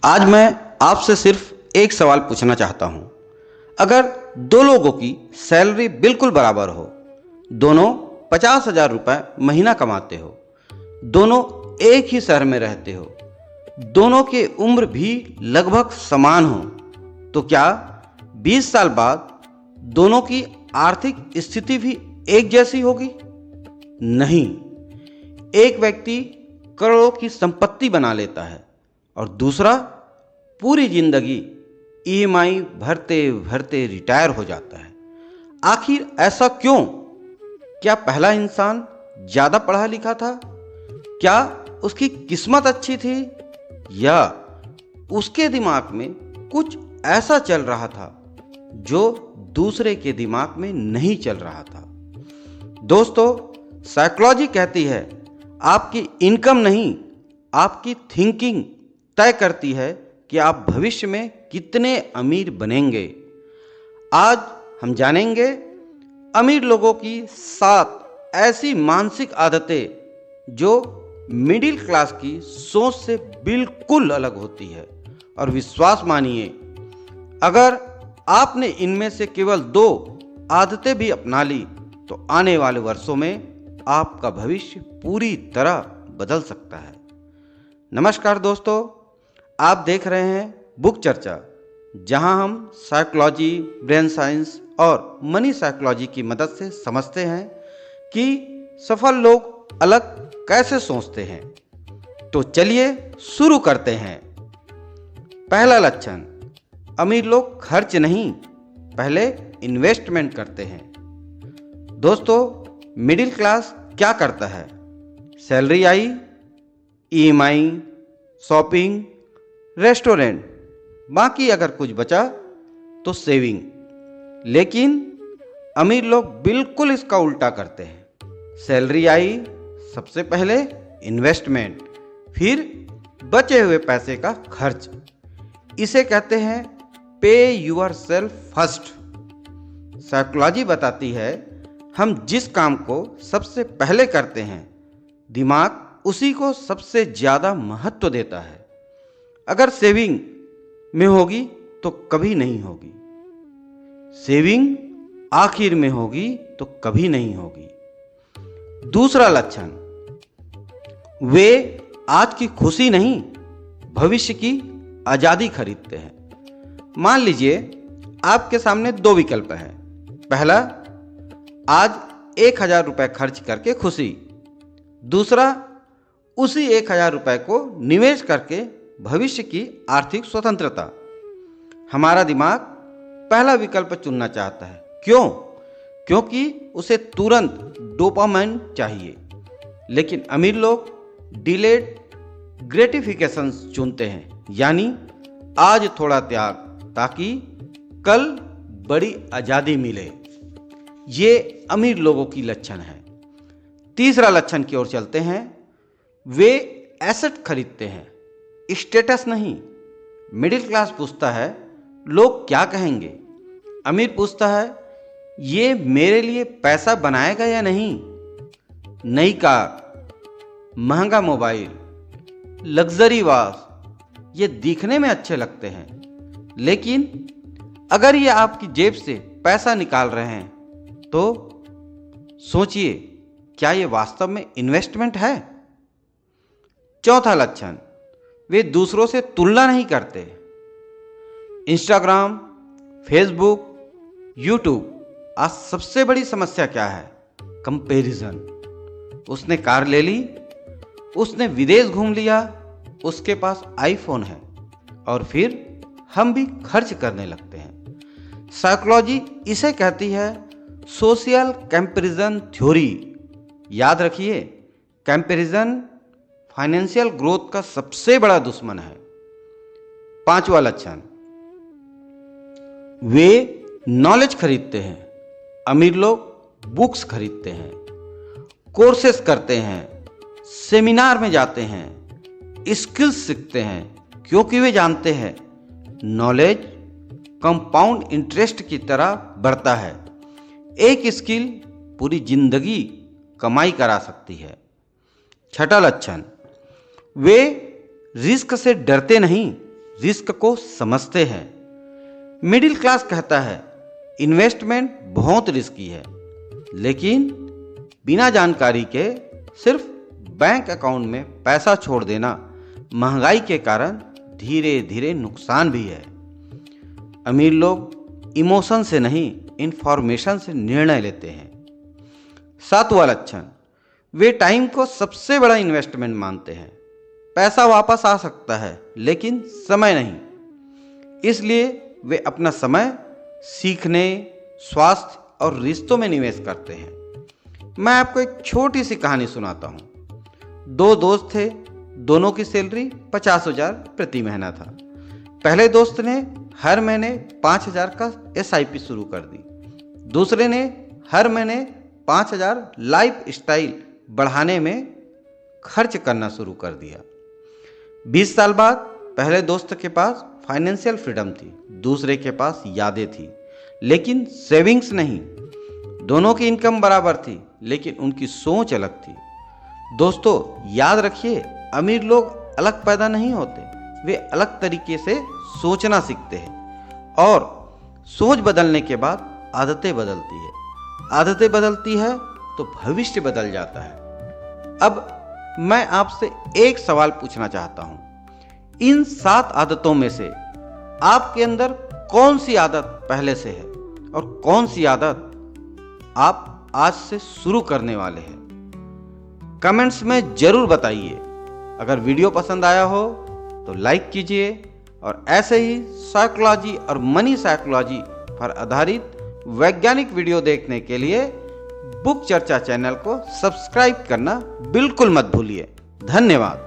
आज मैं आपसे सिर्फ एक सवाल पूछना चाहता हूं। अगर दो लोगों की सैलरी बिल्कुल बराबर हो, दोनों 50,000 रुपये महीना कमाते हो, दोनों एक ही शहर में रहते हो, दोनों की उम्र भी लगभग समान हो, तो क्या 20 साल बाद दोनों की आर्थिक स्थिति भी एक जैसी होगी? नहीं। एक व्यक्ति करोड़ों की संपत्ति बना लेता है और दूसरा पूरी जिंदगी ईएमआई भरते भरते रिटायर हो जाता है। आखिर ऐसा क्यों? क्या पहला इंसान ज्यादा पढ़ा लिखा था? क्या उसकी किस्मत अच्छी थी? या उसके दिमाग में कुछ ऐसा चल रहा था जो दूसरे के दिमाग में नहीं चल रहा था? दोस्तों, साइकोलॉजी कहती है आपकी इनकम नहीं, आपकी थिंकिंग तय करती है कि आप भविष्य में कितने अमीर बनेंगे। आज हम जानेंगे अमीर लोगों की 7 ऐसी मानसिक आदतें जो मिडिल क्लास की सोच से बिल्कुल अलग होती है। और विश्वास मानिए, अगर आपने इनमें से केवल 2 आदतें भी अपना ली तो आने वाले वर्षों में आपका भविष्य पूरी तरह बदल सकता है। नमस्कार दोस्तों, आप देख रहे हैं बुक चर्चा, जहां हम साइकोलॉजी, ब्रेन साइंस और मनी साइकोलॉजी की मदद से समझते हैं कि सफल लोग अलग कैसे सोचते हैं। तो चलिए शुरू करते हैं। पहला लक्षण, अमीर लोग खर्च नहीं, पहले इन्वेस्टमेंट करते हैं। दोस्तों, मिडिल क्लास क्या करता है? सैलरी आई, ईएमआई, शॉपिंग, रेस्टोरेंट, बाकी अगर कुछ बचा तो सेविंग। लेकिन अमीर लोग बिल्कुल इसका उल्टा करते हैं। सैलरी आई, सबसे पहले इन्वेस्टमेंट, फिर बचे हुए पैसे का खर्च। इसे कहते हैं पे यूर सेल्फ फर्स्ट। साइकोलॉजी बताती है हम जिस काम को सबसे पहले करते हैं, दिमाग उसी को सबसे ज्यादा महत्व देता है। अगर सेविंग में होगी तो कभी नहीं होगी, सेविंग आखिर में होगी तो कभी नहीं होगी। दूसरा लक्षण, वे आज की खुशी नहीं, भविष्य की आजादी खरीदते हैं। मान लीजिए आपके सामने 2 विकल्प हैं। पहला, आज 1,000 रुपये खर्च करके खुशी। दूसरा, उसी 1,000 रुपये को निवेश करके भविष्य की आर्थिक स्वतंत्रता। हमारा दिमाग पहला विकल्प चुनना चाहता है। क्यों? क्योंकि उसे तुरंत डोपामाइन चाहिए। लेकिन अमीर लोग डिलेड ग्रेटिफिकेशन चुनते हैं, यानी आज थोड़ा त्याग ताकि कल बड़ी आजादी मिले। ये अमीर लोगों की लक्षण है। तीसरा लक्षण की ओर चलते हैं। वे एसेट खरीदते हैं, स्टेटस नहीं। मिडिल क्लास पूछता है लोग क्या कहेंगे, अमीर पूछता है ये मेरे लिए पैसा बनाएगा या नहीं। नई कार, महंगा मोबाइल, लग्जरी वाच, ये दिखने में अच्छे लगते हैं, लेकिन अगर ये आपकी जेब से पैसा निकाल रहे हैं तो सोचिए, क्या ये वास्तव में इन्वेस्टमेंट है? चौथा लक्षण, वे दूसरों से तुलना नहीं करते। इंस्टाग्राम, फेसबुक, यूट्यूब, आज सबसे बड़ी समस्या क्या है? कंपैरिजन। उसने कार ले ली, उसने विदेश घूम लिया, उसके पास आईफोन है, और फिर हम भी खर्च करने लगते हैं। साइकोलॉजी इसे कहती है सोशल कंपैरिजन थ्योरी। याद रखिए, कंपैरिजन फाइनेंशियल ग्रोथ का सबसे बड़ा दुश्मन है। पांचवा लक्षण, वे नॉलेज खरीदते हैं। अमीर लोग बुक्स खरीदते हैं, कोर्सेस करते हैं, सेमिनार में जाते हैं, स्किल्स सीखते हैं, क्योंकि वे जानते हैं नॉलेज कंपाउंड इंटरेस्ट की तरह बढ़ता है। एक स्किल पूरी जिंदगी कमाई करा सकती है। छठा लक्षण, वे रिस्क से डरते नहीं, रिस्क को समझते हैं। मिडिल क्लास कहता है इन्वेस्टमेंट बहुत रिस्की है, लेकिन बिना जानकारी के सिर्फ बैंक अकाउंट में पैसा छोड़ देना महंगाई के कारण धीरे धीरे नुकसान भी है। अमीर लोग इमोशन से नहीं, इंफॉर्मेशन से निर्णय लेते हैं। 7वां लक्षण, वे टाइम को सबसे बड़ा इन्वेस्टमेंट मानते हैं। पैसा वापस आ सकता है, लेकिन समय नहीं। इसलिए वे अपना समय सीखने, स्वास्थ्य और रिश्तों में निवेश करते हैं। मैं आपको एक छोटी सी कहानी सुनाता हूँ। 2 दोस्त थे, दोनों की सैलरी 50,000 प्रति महीना था। पहले दोस्त ने हर महीने 5,000 का SIP शुरू कर दी। दूसरे ने हर महीने 5,000 लाइफ स्टाइल बढ़ाने में खर्च करना शुरू कर दिया। 20 साल बाद पहले दोस्त के पास फाइनेंशियल फ्रीडम थी, दूसरे के पास यादें थी, लेकिन सेविंग्स नहीं। दोनों की इनकम बराबर थी, लेकिन उनकी सोच अलग थी। दोस्तों, याद रखिए, अमीर लोग अलग पैदा नहीं होते, वे अलग तरीके से सोचना सीखते हैं। और सोच बदलने के बाद आदतें बदलती है, आदतें बदलती है तो भविष्य बदल जाता है। अब मैं आपसे एक सवाल पूछना चाहता हूं। इन 7 आदतों में से आपके अंदर कौन सी आदत पहले से है और कौन सी आदत आप आज से शुरू करने वाले हैं? कमेंट्स में जरूर बताइए। अगर वीडियो पसंद आया हो तो लाइक कीजिए और ऐसे ही साइकोलॉजी और मनी साइकोलॉजी पर आधारित वैज्ञानिक वीडियो देखने के लिए बुक चर्चा चैनल को सब्सक्राइब करना बिल्कुल मत भूलिए। धन्यवाद।